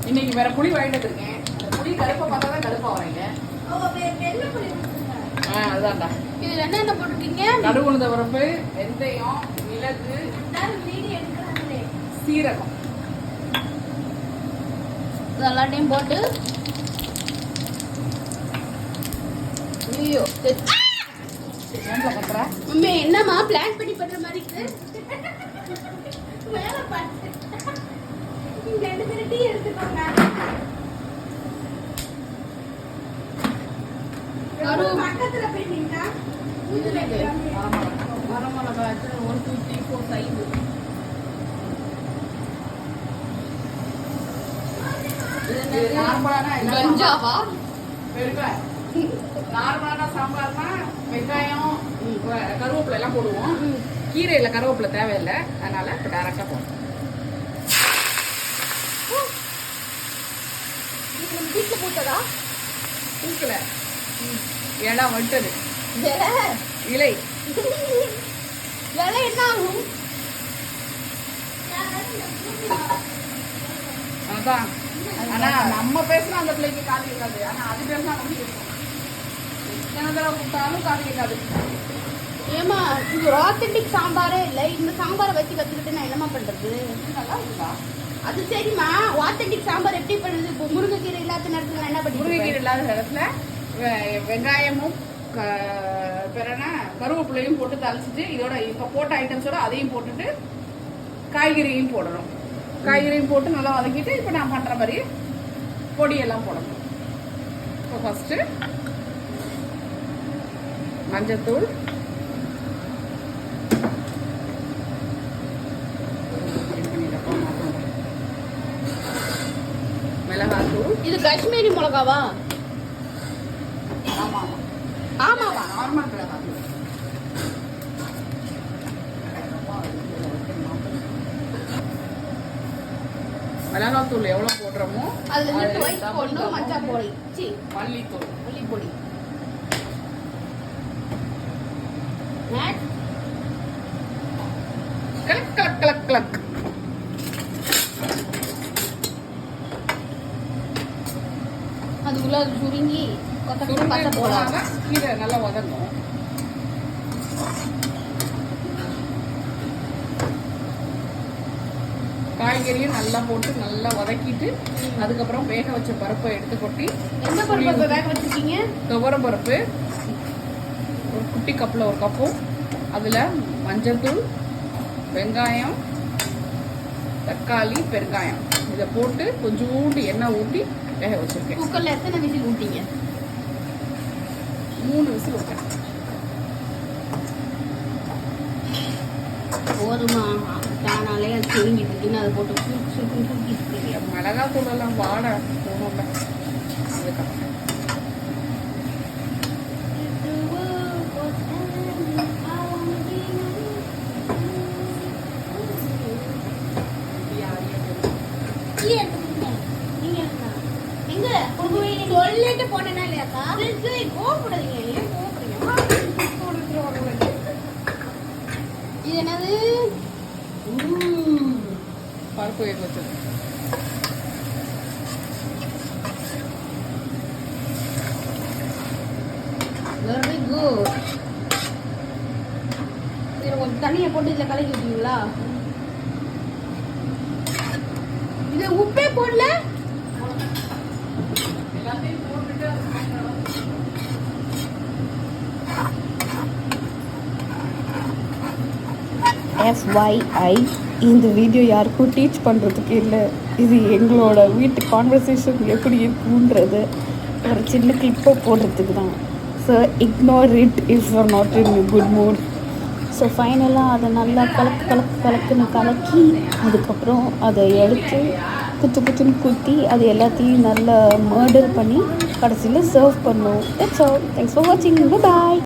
இன்னைக்கு வேற புளி வாங்கிட்டு இருக்கேன். புளி கருப்பை பார்த்தா தான் கருப்பா வரீங்க. அதுதான்டா. இதுல என்ன போட்டுருக்கீங்க? கடுகு உளுந்த பருப்பு, வெந்தயம், மிளகு, சீரகம் எல்லாத்தையும் போட்டு என்னமா பிளான் பண்ணி பண்ற மாதிரி இருக்கு. பக்கத்துல போயிட்டீங்கன்னா வரமிளகா 1 2 3 4 5 கஞ்சாவா நார்மலான சாம்பார்னா வெங்காயம் கருவேப்பிலை எல்லாம் போடுவோம். கீரையில கருவேப்பிலை தேவையில்லை, அதனால இப்போ டைரக்டா போடுவோம். வீட்டுல போட்டதா பூக்கல இடம் வட்டது இலை விலை என்ன ஆகும்? அதான். ஆனா நம்ம பேசினா அந்த பிள்ளைக்கு காது கேட்காது. ஆனா அது பேசினா நமக்கு கேட்கும். எத்தனை தடவை கூப்பிட்டாலும் காது கேட்காது. ஏமா இது ஒரு ஆத்தென்டிக் சாம்பாரே இல்லை. இந்த சாம்பாரை வச்சு கற்றுக்கிட்டு நான் என்னமா பண்றது? நல்லா இருக்குதா? அது சரிம்மா, ஆத்தென்டிக் சாம்பார் எப்படி பண்ணுறது? இப்போ முருங்கைக்கீரை இல்லாத நேரத்தில் நான் என்ன பண்ணி முருங்கைக்கீரை இல்லாத நேரத்துல வெங்காயமும் கருவேப்பிலையும் போட்டு தாளிச்சிட்டு இதோட இப்போ போட்ட ஐட்டம்ஸோட அதையும் போட்டுட்டு காய்கறியும் போடணும். காய்கறியும் போட்டு நல்லா வதக்கிட்டு இப்போ நான் பண்ற மாதிரி பொடியெல்லாம் போடணும். இப்போ ஃபர்ஸ்ட் மஞ்சத்தூள், மிளகாத்தூள். இது காஷ்மீரி மிளகாவா? ஆமா ஆமாவா? நார்மல் மிளகாத்தூள். மிளகாத்தூள் எவ்வளவு போடுறோமோ அதுல இருந்து ஒயிட் போடணும், மஞ்சள் பொடி, மல்லித்தூள், மல்லிப்பொடி. கலக் கலக் கலக் கலக். அதுக்குள்ள அது சுருங்கி கொத்தமல்லி பச்சை போடலாம். கீரை நல்லா வதங்கும். காய்கறியும் நல்லா போட்டு நல்லா வதக்கிட்டு அதுக்கப்புறம் வேக வச்ச பருப்பை எடுத்து கொட்டி. எந்த பருப்பு வேக வச்சிருக்கீங்க? துவரம் பருப்பு ஒரு குட்டி கப்பில் ஒரு கப்பும், அதில் மஞ்சள்தூள், வெங்காயம், தக்காளி, பெருங்காயம் இதை போட்டு கொஞ்சோண்டு எண்ணெய் ஊற்றி வேக வச்சிருக்கேன். குக்கர்ல எத்தனை விசில் ஊட்டிங்க? 3 விசில் விட்டேன். போதுமா? தானாலே அது சுருங்கிட்டு இருக்குன்னு அதை போட்டு சுருக்கிட்டு இருக்கீங்க. மிளகாத்தூள் எல்லாம் வாட போகணும்ல, அதுக்கப்புறம் சொல்லிட்டு போனேன்னா இல்லையாக்கா? கோவப்படாதீங்க. ஏன் கோவப்படுறீங்க? இது என்னது? பருப்பு வேக வச்சது. Very good. இதில் கொஞ்சம் தண்ணியை போட்டு இதில் கலக்கி விட்டீங்களா? இது உப்பே போடல. FYI இந்த வீடியோ யாருக்கும் டீச் பண்ணுறதுக்கு இல்லை. இது எங்களோட வீட்டு கான்வர்சேஷன் எப்படி இருக்குன்றது ஒரு சின்ன கிளிப்பை போடுறதுக்கு தான். So ignore it if you are not in good mood. So ஃபைனலாக அதை நல்லா கலக்குன்னு கலக்கி அதுக்கப்புறம் அதை எடுத்து குத்துன்னு குத்தி அது எல்லாத்தையும் நல்லா மர்டர் பண்ணி கடைசியில் சர்வ் பண்ணுவோம். That's all. தேங்க்ஸ் ஃபார் வாட்சிங். பாய்.